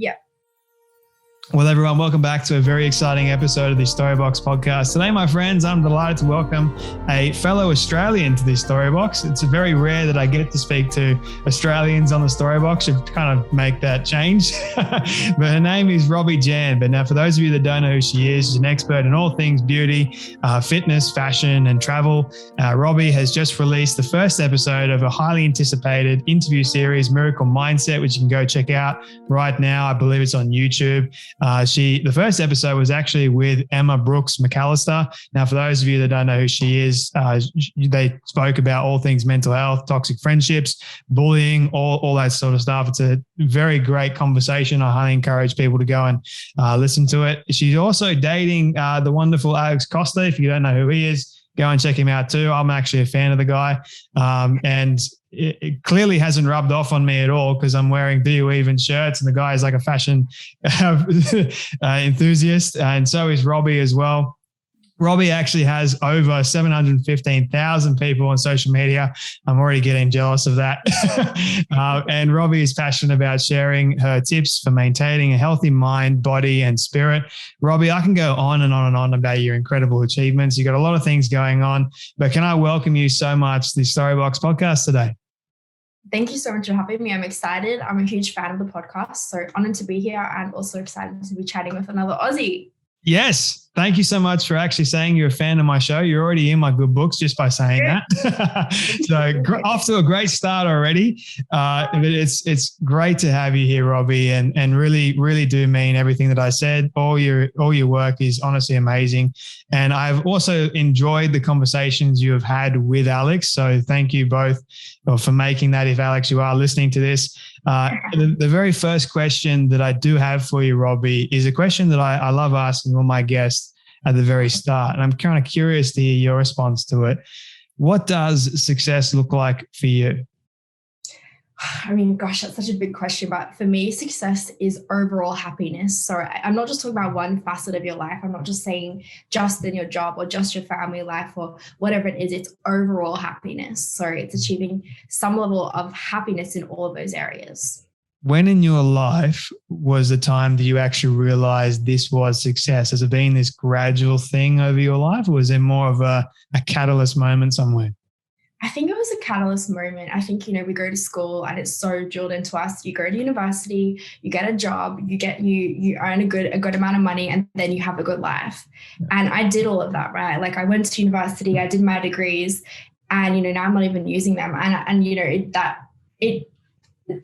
Yeah. Well, everyone, welcome back to a very exciting episode of the Storybox podcast. Today, my friends, I'm delighted to welcome a fellow Australian to this Storybox. It's very rare that I get to speak to Australians on the Storybox to kind of make that change. But her name is Robbi Jan. But now, for those of you that don't know who she is, she's an expert in all things beauty, fitness, fashion, and travel. Robbi has just released the first episode of a highly anticipated interview series, Miracle Mindset, which you can go check out right now. I believe it's on YouTube. The first episode was actually with Emma Brooks McAllister. Now, for those of you that don't know who she is, they spoke about all things mental health, toxic friendships, bullying, all that sort of stuff. It's a very great conversation. I highly encourage people to go and listen to it. She's also dating the wonderful Alex Costa. If you don't know who he is, go and check him out too. I'm actually a fan of the guy. And it clearly hasn't rubbed off on me at all because I'm wearing Do You Even shirts and the guy is like a fashion enthusiast. And so is Robbi as well. Robbi actually has over 715,000 people on social media. I'm already getting jealous of that. And Robbi is passionate about sharing her tips for maintaining a healthy mind, body, and spirit. Robbi, I can go on and on and on about your incredible achievements. You've got a lot of things going on, but can I welcome you so much to the Storybox podcast today? Thank you so much for having me. I'm excited. I'm a huge fan of the podcast, so honored to be here and also excited to be chatting with another Aussie. Yes. Thank you so much for actually saying you're a fan of my show. You're already in my good books just by saying that. So off to a great start already. But it's great to have you here, Robbi, and really, really do mean everything that I said. All your work is honestly amazing. And I've also enjoyed the conversations you have had with Alex. So thank you both for making that. If Alex, you are listening to this. The very first question that I do have for you, Robbi, is a question that I love asking all my guests at the very start. And I'm kind of curious to hear your response to it. What does success look like for you? I mean, gosh, that's such a big question. But for me, success is overall happiness. So I'm not just talking about one facet of your life. I'm not just saying just in your job or just your family life or whatever it is. It's overall happiness. So it's achieving some level of happiness in all of those areas. When in your life was the time that you actually realized this was success? Has it been this gradual thing over your life, or was there more of a catalyst moment somewhere? I think it was a catalyst moment. I think, we go to school and it's so drilled into us. You go to university, you get a job, you earn a good amount of money, and then you have a good life. And I did all of that, right? Like I went to university, I did my degrees, and, now I'm not even using them.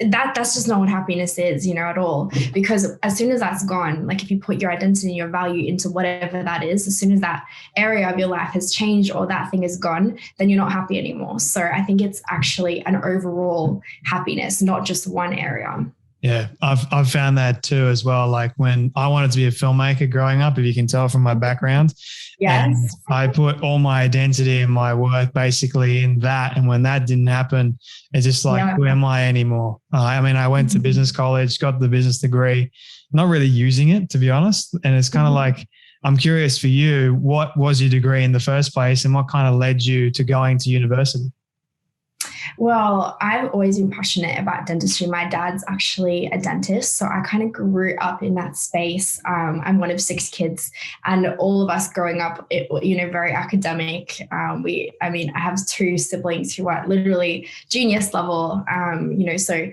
That's just not what happiness is, at all. Because as soon as that's gone, like if you put your identity and your value into whatever that is, as soon as that area of your life has changed or that thing is gone, then you're not happy anymore. So I think it's actually an overall happiness, not just one area. Yeah, I've found that too as well. Like when I wanted to be a filmmaker growing up, if you can tell from my background, yes, and I put all my identity and my worth basically in that. And when that didn't happen, it's just like, who am I anymore? I went to business college, got the business degree, not really using it, to be honest. And it's kind of like, I'm curious for you, what was your degree in the first place and what kind of led you to going to university? Well, I've always been passionate about dentistry. My dad's actually a dentist, so I kind of grew up in that space. I'm one of 6 kids, and all of us growing up, very academic. I have 2 siblings who are literally genius level, so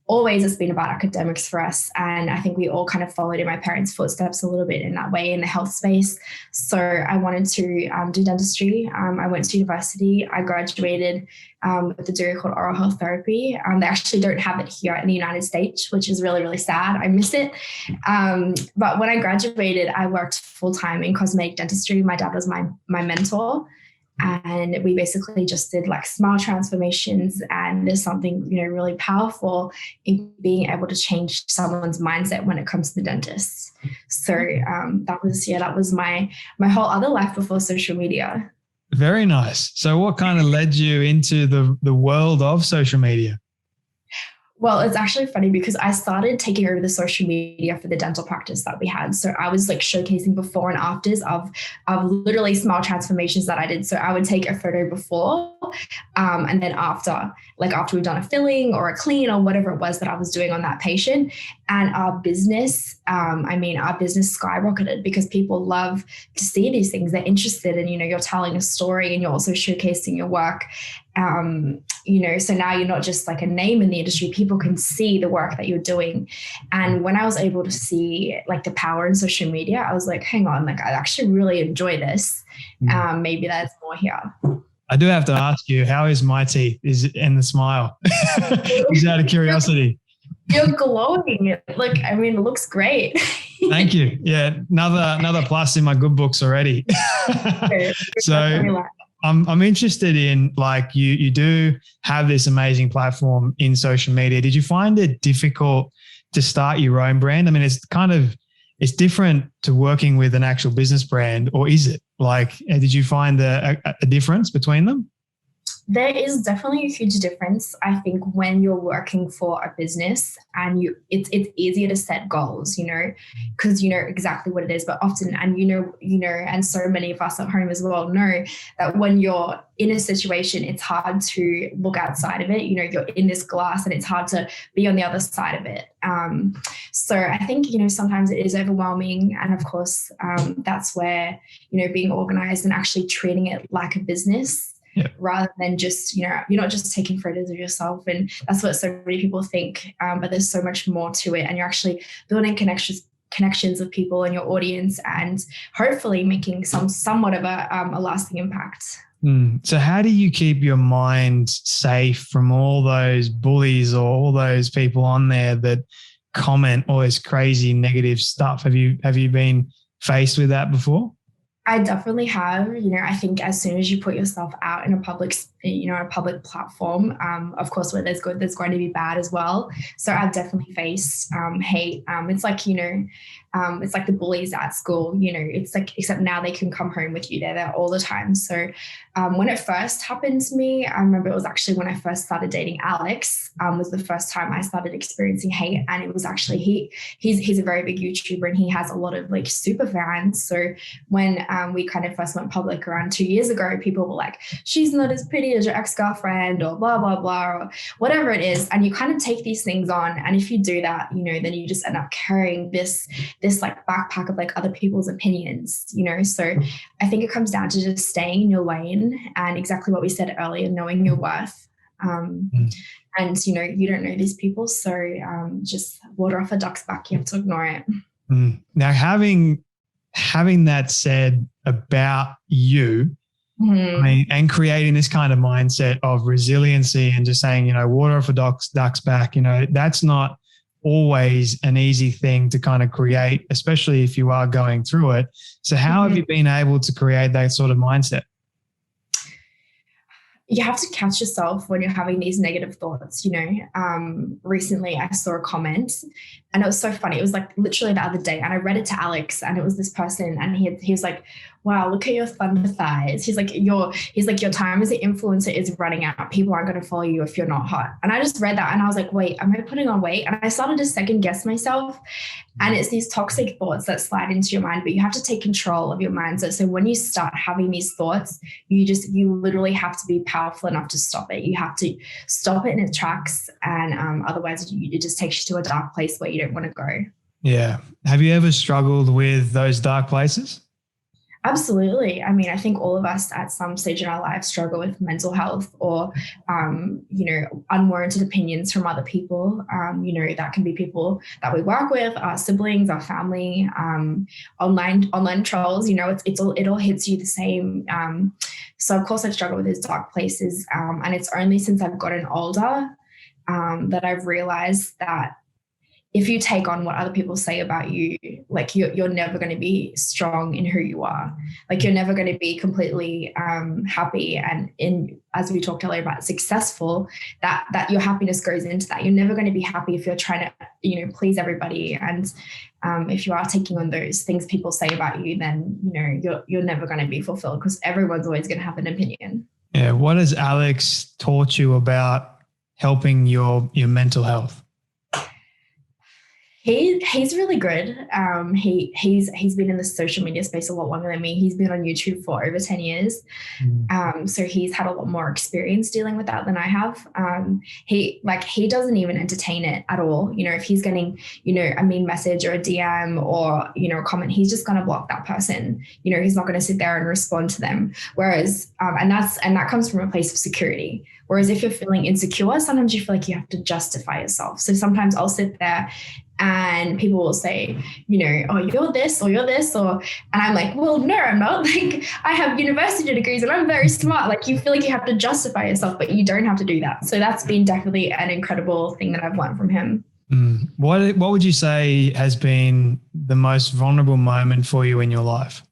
always it's been about academics for us. And I think we all kind of followed in my parents' footsteps a little bit in that way in the health space. So I wanted to do dentistry. I went to university. I graduated with a degree called oral health therapy. They actually don't have it here in the United States, which is really, really sad. I miss it. But when I graduated, I worked full-time in cosmetic dentistry. My dad was my mentor. And we basically just did like smile transformations, and there's something, really powerful in being able to change someone's mindset when it comes to the dentist. So that was my whole other life before social media. Very nice. So what kind of led you into the world of social media? Well, it's actually funny because I started taking over the social media for the dental practice that we had. So I was like showcasing before and afters of literally small transformations that I did. So I would take a photo before and then after, like after we've done a filling or a clean or whatever it was that I was doing on that patient. And our business, our business skyrocketed because people love to see these things. They're interested in, you're telling a story and you're also showcasing your work. So now you're not just like a name in the industry, people can see the work that you're doing. And when I was able to see like the power in social media, I was like, hang on, like I actually really enjoy this. Maybe there's more here. I do have to ask you, how is my teeth and the smile? Just out of curiosity. You're glowing. Like, it looks great. Thank you. Yeah. Another plus in my good books already. So I'm interested in, like, you do have this amazing platform in social media. Did you find it difficult to start your own brand? It's different to working with an actual business brand, or is it? Like, did you find a difference between them? There is definitely a huge difference. I think when you're working for a business and it's easier to set goals, because you know exactly what it is. But often, and and so many of us at home as well know that when you're in a situation, it's hard to look outside of it. You're in this glass and it's hard to be on the other side of it. So I think, sometimes it is overwhelming. And of course, that's where, being organized and actually treating it like a business. Yeah. Rather than just, you're not just taking photos of yourself. And that's what so many people think. But there's so much more to it. And you're actually building connections with people in your audience and hopefully making somewhat of a lasting impact. So how do you keep your mind safe from all those bullies or all those people on there that comment all this crazy negative stuff? Have you been faced with that before? I definitely have. I think as soon as you put yourself out in a public platform, of course, where there's good, there's going to be bad as well. So I've definitely faced hate. It's like, it's like the bullies at school, it's like, except now they can come home with you. They're there all the time. So when it first happened to me, I remember it was actually when I first started dating Alex, was the first time I started experiencing hate. And it was actually, he's a very big YouTuber and he has a lot of like super fans. So when we kind of first went public around 2 years ago, people were like, she's not as pretty as your ex-girlfriend or blah, blah, blah, or whatever it is. And you kind of take these things on. And if you do that, then you just end up carrying this like backpack of like other people's opinions, So I think it comes down to just staying in your lane and exactly what we said earlier, knowing your worth. And, you don't know these people. So just water off a duck's back. You have to ignore it. Now, having that said about you, and creating this kind of mindset of resiliency and just saying, water off a duck's back, that's not always an easy thing to kind of create, especially if you are going through it. So how have you been able to create that sort of mindset? You have to catch yourself when you're having these negative thoughts. Recently I saw a comment and it was so funny. It was like literally the other day and I read it to Alex and it was this person and he was like, wow, look at your thunder thighs. He's like, your time as an influencer is running out. People aren't going to follow you if you're not hot. And I just read that and I was like, wait, am I putting on weight? And I started to second guess myself. And it's these toxic thoughts that slide into your mind, but you have to take control of your mindset. So when you start having these thoughts, you literally have to be powerful enough to stop it. You have to stop it in its tracks. And otherwise it just takes you to a dark place where you don't want to go. Yeah. Have you ever struggled with those dark places? Absolutely. I think all of us at some stage in our lives struggle with mental health or, unwarranted opinions from other people. That can be people that we work with, our siblings, our family, online trolls. It all hits you the same. So of course I've struggled with those dark places, and it's only since I've gotten older that I've realized that if you take on what other people say about you, like you're never going to be strong in who you are. Like you're never going to be completely happy and as we talked earlier about successful, that your happiness goes into that. You're never going to be happy if you're trying to, please everybody. And if you are taking on those things people say about you, then, you're never going to be fulfilled because everyone's always going to have an opinion. Yeah. What has Alex taught you about helping your mental health? He's really good. He's been in the social media space a lot longer than me. He's been on YouTube for over 10 years. So he's had a lot more experience dealing with that than I have. He doesn't even entertain it at all. You know, if he's getting, you know, a mean message or a DM or, you know, a comment, he's just going to block that person. You know, he's not going to sit there and respond to them. Whereas, and that comes from a place of security. Whereas if you're feeling insecure, sometimes you feel like you have to justify yourself. So sometimes I'll sit there and people will say, you know, oh, you're this, and I'm like, well, no, I'm not. Like, I have university degrees and I'm very smart. Like, you feel like you have to justify yourself, but you don't have to do that. So that's been definitely an incredible thing that I've learned from him. What would you say has been the most vulnerable moment for you in your life?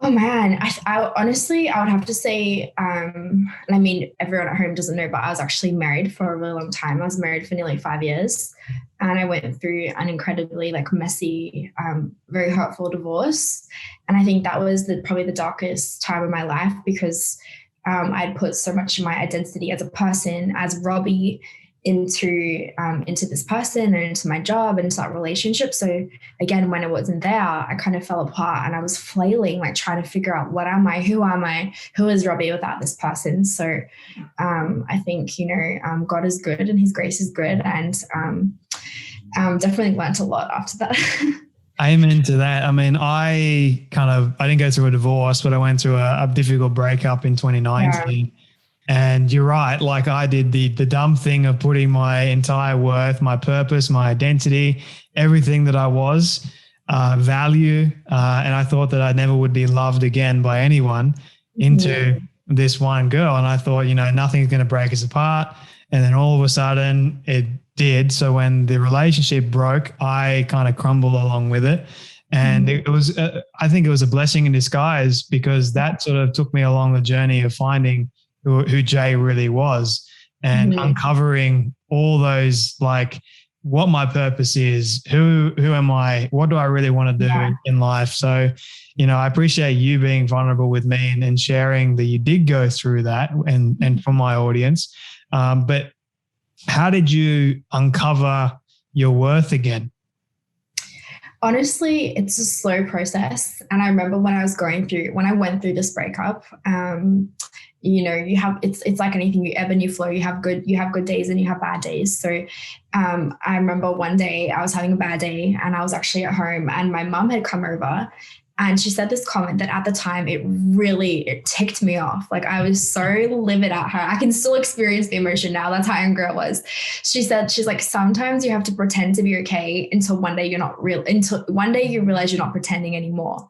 Oh man, I honestly, I would have to say, and I mean, everyone at home doesn't know, but I was actually married for a really long time. I was married for nearly 5 years, and I went through an incredibly messy, very hurtful divorce. And I think that was probably the darkest time of my life because I'd put so much of my identity as a person, as Robbi, into this person and into my job and into that relationship. So again, when it wasn't there, I kind of fell apart and I was flailing, like trying to figure out what am I, who is Robbi without this person. So I think, you know, God is good and his grace is good, and definitely learned a lot after that. Amen to that. I mean, I didn't go through a divorce, but I went through a difficult breakup in 2019. Yeah. And you're right. Like, I did the dumb thing of putting my entire worth, my purpose, my identity, everything that I was, value, and I thought that I never would be loved again by anyone into this one girl. And I thought, you know, nothing's going to break us apart. And then all of a sudden it did. So when the relationship broke, I kind of crumbled along with it. And it was, I think it was a blessing in disguise, because that sort of took me along the journey of finding who Jay really was, and uncovering all those, like, what my purpose is, who am I, what do I really want to do in life. So, you know, I appreciate you being vulnerable with me and sharing that you did go through that, and for my audience. But how did you uncover your worth again? Honestly, it's a slow process. And I remember when I went through this breakup, you know, it's like anything, you ebb and you flow. You have good days and you have bad days. So I remember one day I was having a bad day and I was actually at home, and my mum had come over and she said this comment that at the time it ticked me off. Like, I was so livid at her. I can still experience the emotion now. That's how angry I was. She's like, sometimes you have to pretend to be okay until one day you realize you're not pretending anymore.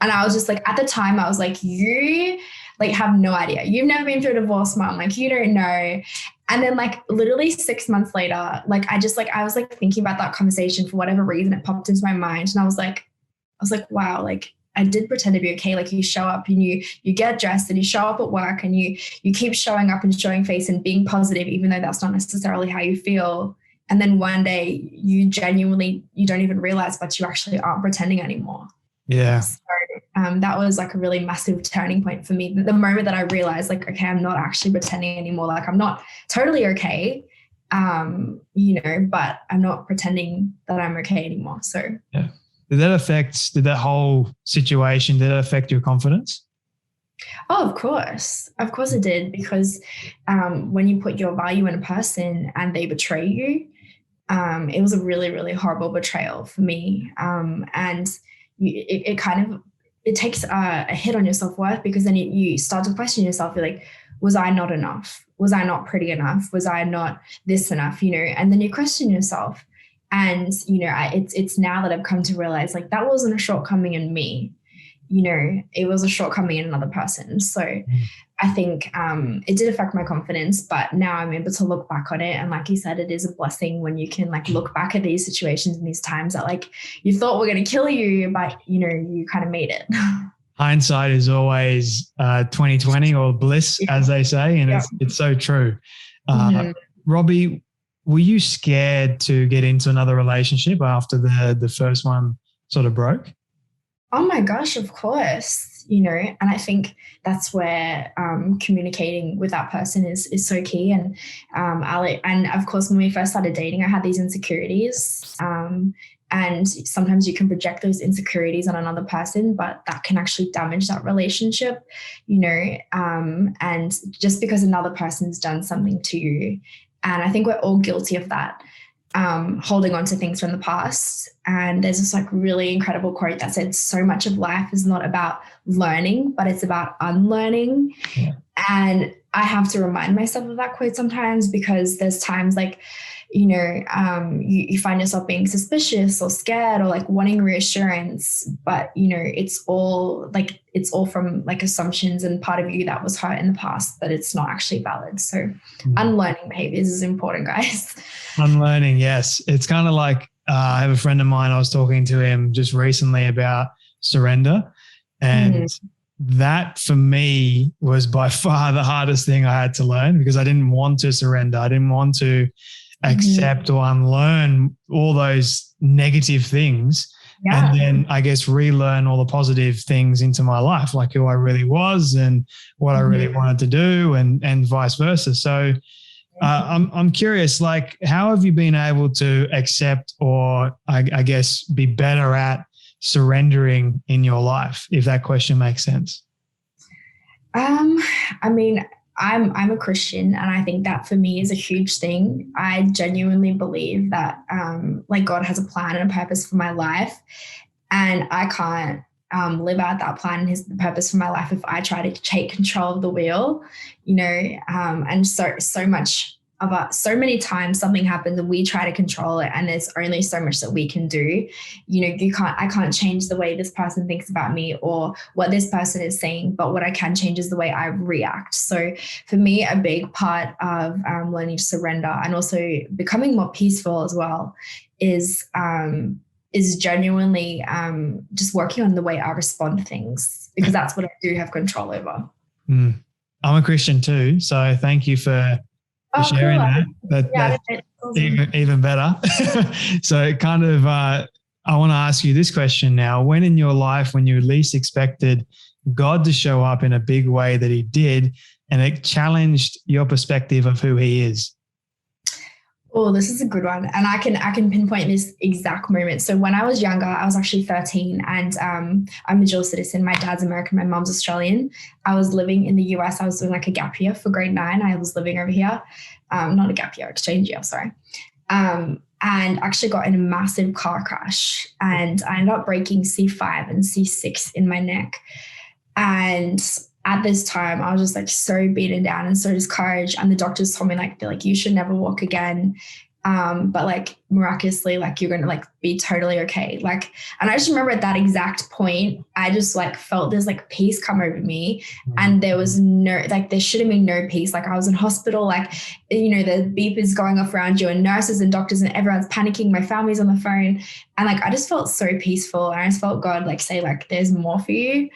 And I was just like, at the time I was like, you have no idea. You've never been through a divorce, Mom. Like, you don't know. And then literally 6 months later, I was thinking about that conversation for whatever reason. It popped into my mind. And I was like, wow, I did pretend to be okay. Like, you show up and you get dressed and you show up at work and you keep showing up and showing face and being positive, even though that's not necessarily how you feel. And then one day you don't even realize, but you actually aren't pretending anymore. Yeah. So that was a really massive turning point for me. The moment that I realized, okay, I'm not actually pretending anymore. I'm not totally okay, you know, but I'm not pretending that I'm okay anymore. So yeah. Did that whole situation, did it affect your confidence? Oh, of course it did, because when you put your value in a person and they betray you, it was a really, really horrible betrayal for me. And it takes a hit on your self-worth, because then you start to question yourself. You're like, was I not enough? Was I not pretty enough? Was I not this enough? You know, and then you question yourself. And, you know, it's now that I've come to realize, that wasn't a shortcoming in me. You know, it was a shortcoming in another person. So I think it did affect my confidence, but now I'm able to look back on it. And like you said, it is a blessing when you can look back at these situations and these times that you thought were going to kill you, but, you know, you kind of made it. Hindsight is always 20/20 or bliss, as they say. And it's so true. Robbi, were you scared to get into another relationship after the first one sort of broke? Oh my gosh, of course, and I think that's where communicating with that person is so key. And and of course, when we first started dating, I had these insecurities. And sometimes you can project those insecurities on another person, but that can actually damage that relationship, and just because another person's done something to you. And I think we're all guilty of that. Holding on to things from the past. And there's this like really incredible quote that said, so much of life is not about learning, but it's about unlearning. Yeah. And I have to remind myself of that quote sometimes, because there's times like, you find yourself being suspicious or scared or like wanting reassurance, but it's all from like assumptions and part of you that was hurt in the past, but it's not actually valid. So unlearning behaviors is important, guys. Unlearning, yes. It's kind of like I have a friend of mine, I was talking to him just recently about surrender, and that for me was by far the hardest thing I had to learn, because I didn't want to surrender. I didn't want to accept or unlearn all those negative things, and then I guess relearn all the positive things into my life, like who I really was and what I really wanted to do, and vice versa. So I'm curious, like, how have you been able to accept, or I guess be better at surrendering in your life, if that question makes sense? I mean, I'm a Christian, and I think that for me is a huge thing. I genuinely believe that like God has a plan and a purpose for my life, and I can't live out that plan and the purpose for my life if I try to take control of the wheel, and so many times something happens and we try to control it, and there's only so much that we can do. I can't change the way this person thinks about me or what this person is saying, but what I can change is the way I react. So for me, a big part of learning to surrender and also becoming more peaceful as well is genuinely just working on the way I respond to things, because that's what I do have control over. I'm a Christian too, so thank you for sharing cool. That's awesome. even better. So kind of, I want to ask you this question now. When in your life, when you least expected God to show up in a big way that he did, and it challenged your perspective of who he is? Oh, this is a good one. And I can pinpoint this exact moment. So when I was younger, I was actually 13, and I'm a dual citizen. My dad's American, my mom's Australian. I was living in the US. I was doing like a gap year for grade 9. I was living over here. Not a gap year, exchange year, sorry. And actually got in a massive car crash, and I ended up breaking C5 and C6 in my neck. And at this time, I was just like so beaten down and so discouraged. And the doctors told me they're like, you should never walk again. But like miraculously, like you're going to like be totally okay. Like, and I just remember at that exact point, I just like felt this like peace come over me, and there was there should have been no peace. Like I was in hospital, like, the beep is going off around you and nurses and doctors and everyone's panicking. My family's on the phone. And like, I just felt so peaceful, and I just felt God like say like, there's more for you.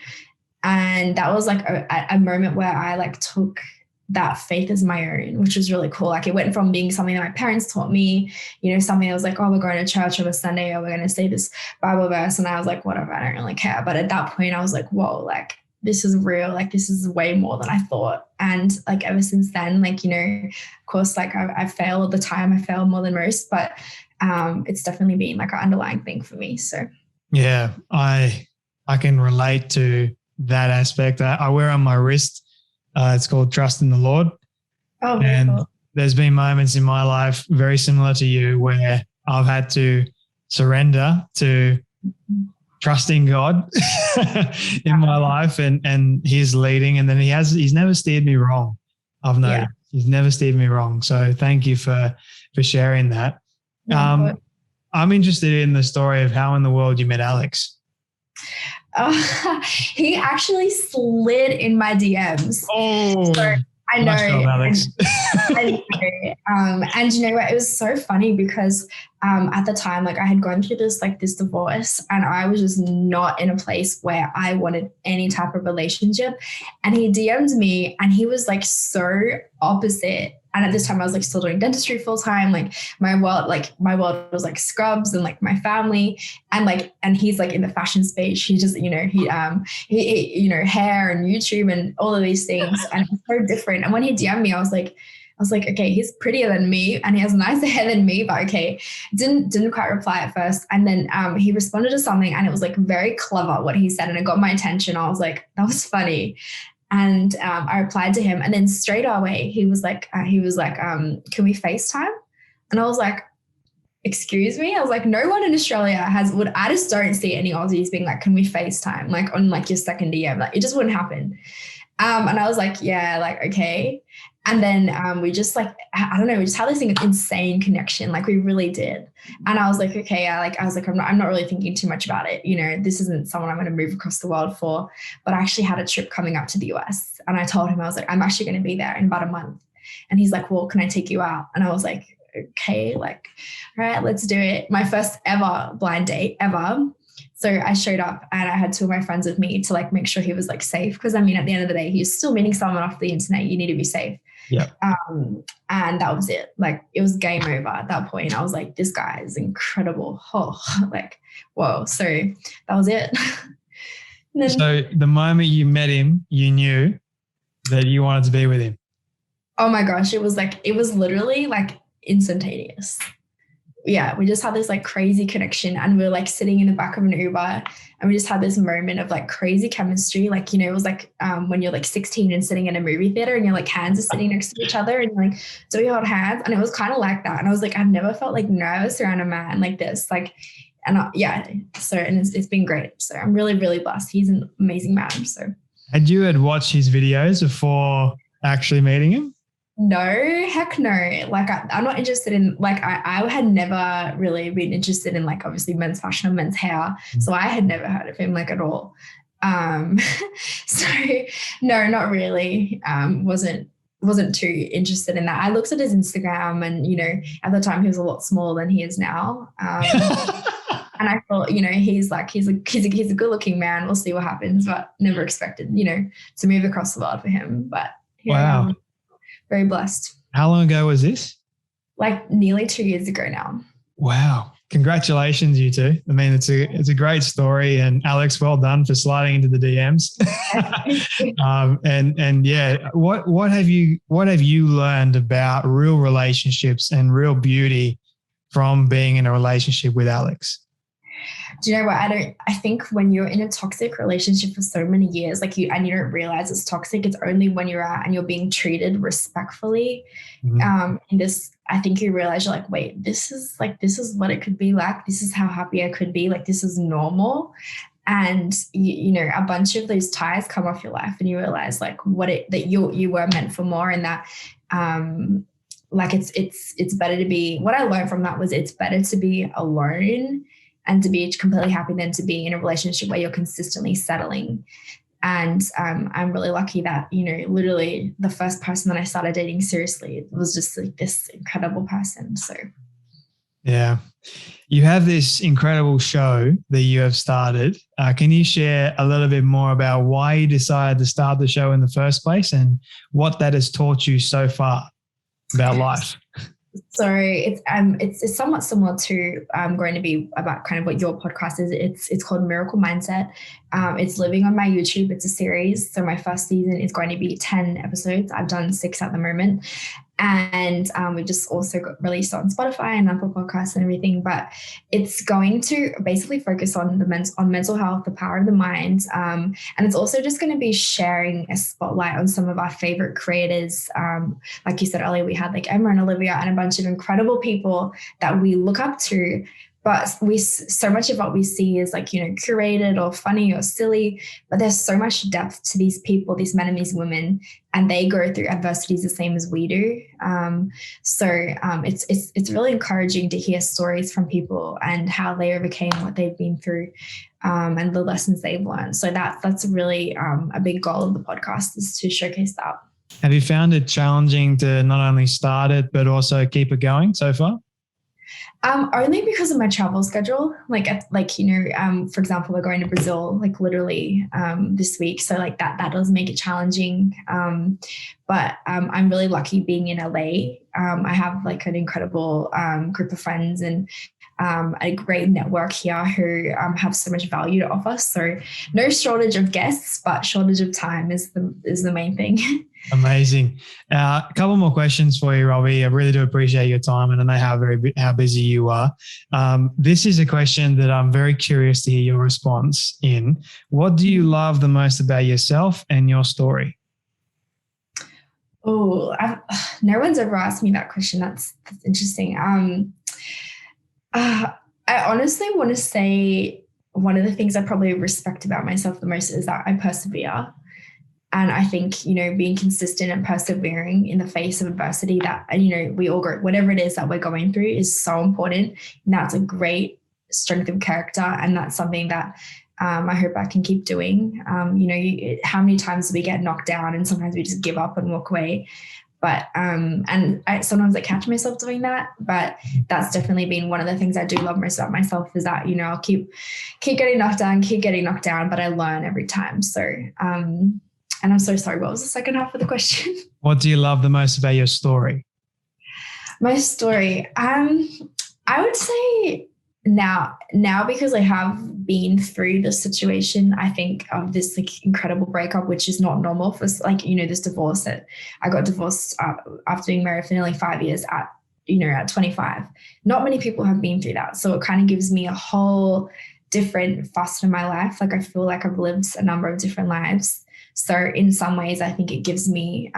And that was like a moment where I like took that faith as my own, which was really cool. Like it went from being something that my parents taught me, something that was like, oh, we're going to church on a Sunday, or we're going to say this Bible verse. And I was like, whatever, I don't really care. But at that point I was like, whoa, like this is real. Like this is way more than I thought. And like ever since then, like, of course, like I fail all the time. I fail more than most, but it's definitely been like an underlying thing for me. So yeah, I can relate to that aspect. I wear on my wrist. It's called Trust in the Lord. Oh, and cool. There's been moments in my life very similar to you where I've had to surrender to trusting God in my life and his leading. And then he's never steered me wrong. I've noticed he's never steered me wrong. So thank you for sharing that. I'm interested in the story of how in the world you met Alex. He actually slid in my DMs. Oh, so I know. Nice job, Alex. And you know what? It was so funny because at the time, like I had gone through this divorce, and I was just not in a place where I wanted any type of relationship. And he DM'd me, and he was like so opposite. And at this time I was like still doing dentistry full time. Like my world was like scrubs and like my family, and he's like in the fashion space. He just, he hair and YouTube and all of these things. And it's so different. And when he DM'd me, I was like, okay, he's prettier than me and he has nicer hair than me, but okay. Didn't quite reply at first. And then he responded to something and it was like very clever what he said and it got my attention. I was like, that was funny. And I replied to him and then straight away he was like, can we FaceTime? And I was like, excuse me? I was like, no one in Australia I just don't see any Aussies being like, can we FaceTime? Like on like your second DM, like it just wouldn't happen. And I was like, yeah, like, okay. And then we just like, I don't know, we just had this insane connection. Like we really did. And I was like, okay, I'm not really thinking too much about it. This isn't someone I'm going to move across the world for, but I actually had a trip coming up to the US. And I told him, I was like, I'm actually going to be there in about a month. And he's like, well, can I take you out? And I was like, okay, like, all right, let's do it. My first ever blind date ever. So I showed up and I had two of my friends with me to like make sure he was like safe. Because I mean, at the end of the day, he's still meeting someone off the internet. You need to be safe. Yeah. And that was it. Like it was game over at that point. I was like, this guy is incredible. Oh, like, whoa. So that was it. Then, so the moment you met him, you knew that you wanted to be with him. Oh my gosh. It was literally like instantaneous. Yeah, we just had this like crazy connection and we were like sitting in the back of an Uber and we just had this moment of like crazy chemistry. Like, it was like when you're like 16 and sitting in a movie theater and your like hands are sitting next to each other and you're like, do we hold hands? And it was kind of like that. And I was like, I've never felt like nervous around a man like this. Like, and so, and it's been great. So I'm really, really blessed. He's an amazing man. So. Had you watched his videos before actually meeting him? No, heck no. Like I'm not interested in like I had never really been interested in like obviously men's fashion or men's hair. So I had never heard of him like at all. So no, not really. Wasn't too interested in that. I looked at his Instagram and at the time he was a lot smaller than he is now. And I thought, he's a good looking man. We'll see what happens, but never expected, to move across the world for him. But wow. Very blessed. How long ago was this? Like nearly 2 years ago now. Wow. Congratulations, you two. I mean, it's a great story, and Alex, well done for sliding into the DMs. And yeah, what have you learned about real relationships and real beauty from being in a relationship with Alex? Do you know what? I think when you're in a toxic relationship for so many years, and you don't realize it's toxic, it's only when you're out and you're being treated respectfully. In this, I think you realize you're like, wait, this is what it could be like. This is how happy I could be. Like, this is normal. And a bunch of those ties come off your life and you realize like that you were meant for more, and that, it's better to be, what I learned from that was it's better to be alone and to be completely happy than to be in a relationship where you're consistently settling. And I'm really lucky that, literally the first person that I started dating seriously was just like this incredible person. So. Yeah. You have this incredible show that you have started. Can you share a little bit more about why you decided to start the show in the first place and what that has taught you so far about life? So it's somewhat similar to going to be about kind of what your podcast is. It's called Miracle Mindset. It's living on my YouTube. It's a series. So my first season is going to be 10 episodes. I've done 6 at the moment. And we just also got released on Spotify and Apple Podcasts and everything. But it's going to basically focus on mental health, the power of the mind. And it's also just going to be sharing a spotlight on some of our favorite creators. Like you said earlier, we had like Emma and Olivia and a bunch of incredible people that we look up to. But so much of what we see is like, curated or funny or silly, but there's so much depth to these people, these men and these women, and they go through adversities the same as we do. It's really encouraging to hear stories from people and how they overcame what they've been through, and the lessons they've learned. So that's really a big goal of the podcast, is to showcase that. Have you found it challenging to not only start it, but also keep it going so far? Only because of my travel schedule. For example, we're going to Brazil, like literally this week. So like that does make it challenging. But I'm really lucky being in LA. I have like an incredible group of friends and a great network here who have so much value to offer. So no shortage of guests, but shortage of time is the main thing. Amazing. A couple more questions for you, Robbi. I really do appreciate your time, and I know how busy you are. This is a question that I'm very curious to hear your response in. What do you love the most about yourself and your story? Oh, no one's ever asked me that question. That's interesting. I honestly want to say one of the things I probably respect about myself the most is that I persevere. And I think, being consistent and persevering in the face of adversity that, we all go, whatever it is that we're going through is so important. And that's a great strength of character. And that's something that I hope I can keep doing. How many times do we get knocked down and sometimes we just give up and walk away? But sometimes I catch myself doing that, but that's definitely been one of the things I do love most about myself is that, I'll keep getting knocked down, but I learn every time. So, and I'm so sorry, what was the second half of the question? What do you love the most about your story? My story, I would say now because I have been through the situation, I think of this like incredible breakup, which is not normal for this divorce that I got divorced after being married for nearly 5 years at 25. Not many people have been through that. So it kind of gives me a whole different facet of my life. Like I feel like I've lived a number of different lives. So in some ways, I think it gives me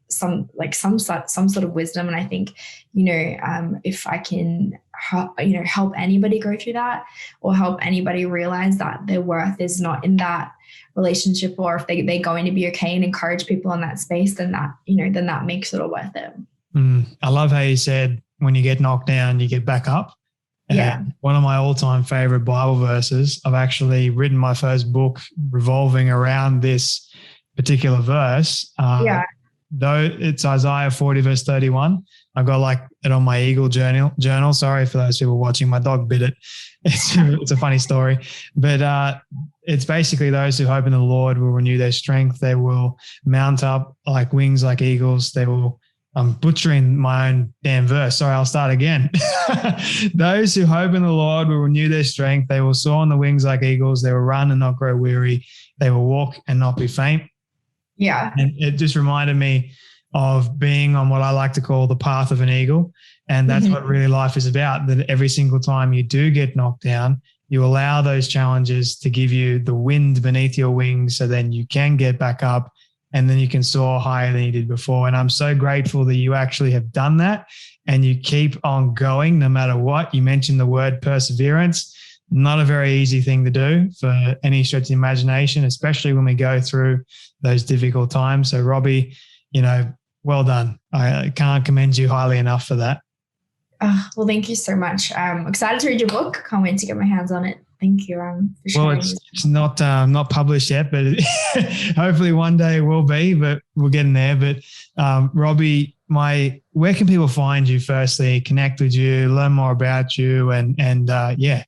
some sort of wisdom. And I think, if I can, help anybody go through that or help anybody realize that their worth is not in that relationship, or if they're going to be okay and encourage people in that space, then that makes it all worth it. I love how you said when you get knocked down, you get back up. Yeah. One of my all-time favorite Bible verses, I've actually written my first book revolving around this particular verse. Though it's Isaiah 40 verse 31. I've got like it on my Eagle journal. Sorry for those people watching. My dog bit it. It's a funny story. But it's basically those who hope in the Lord will renew their strength. They will mount up like wings like eagles. I'm butchering my own damn verse. Sorry, I'll start again. Those who hope in the Lord will renew their strength. They will soar on the wings like eagles. They will run and not grow weary. They will walk and not be faint. Yeah. And it just reminded me of being on what I like to call the path of an eagle. And that's what really life is about, that every single time you do get knocked down, you allow those challenges to give you the wind beneath your wings so then you can get back up and then you can soar higher than you did before. And I'm so grateful that you actually have done that and you keep on going no matter what. You mentioned the word perseverance. Not a very easy thing to do for any stretch of the imagination, especially when we go through those difficult times. So Robbi, well done. I can't commend you highly enough for that. Well, thank you so much. I'm excited to read your book. Can't wait to get my hands on it. Thank you. For sharing. Well, it's not published yet, but hopefully one day it will be, but we're getting there. But Robbi, where can people find you firstly, connect with you, learn more about you and yeah.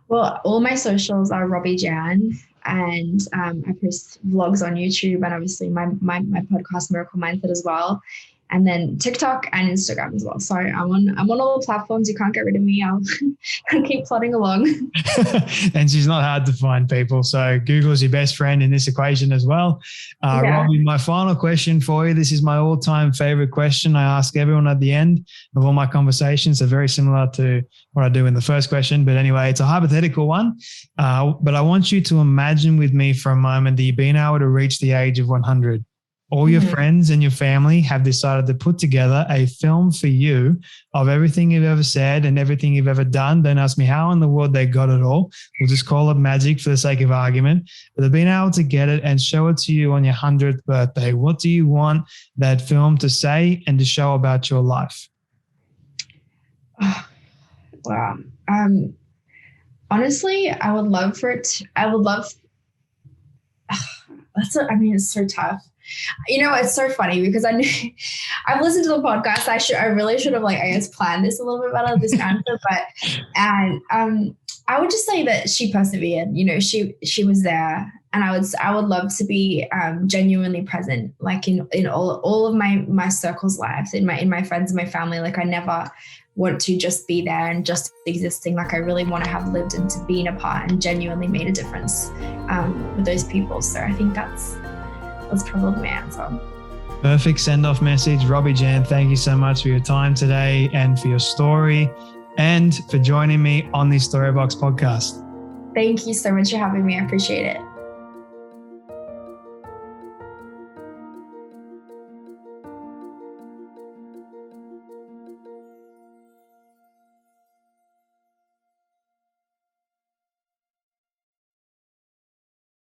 Well, all my socials are Robbi Jan, and I post vlogs on YouTube and obviously my podcast Miracle Mindset as well. And then TikTok and Instagram as well. So I'm on all the platforms. You can't get rid of me. I'll keep plodding along. And she's not hard to find, people. So Google's your best friend in this equation as well. Robbi, my final question for you. This is my all-time favorite question I ask everyone at the end of all my conversations. They're very similar to what I do in the first question. But anyway, it's a hypothetical one. But I want you to imagine with me for a moment that you've been able to reach the age of 100. All your friends and your family have decided to put together a film for you of everything you've ever said and everything you've ever done. Don't ask me how in the world they got it all. We'll just call it magic for the sake of argument. But they've been able to get it and show it to you on your 100th birthday. What do you want that film to say and to show about your life? Oh, wow. Honestly, it's so tough. You know, it's so funny because I've listened to the podcast. I really should have planned this a little bit better, this answer, I would just say that she persevered. You know, she was there, and I would love to be genuinely present, like in all of my circle's lives, in my friends and my family. Like I never want to just be there and just existing. Like I really want to have lived into being a part and genuinely made a difference with those people. So I think that's probably my answer. Perfect send-off message. Robbi Jan, thank you so much for your time today and for your story and for joining me on the Storybox podcast. Thank you so much for having me. I appreciate it.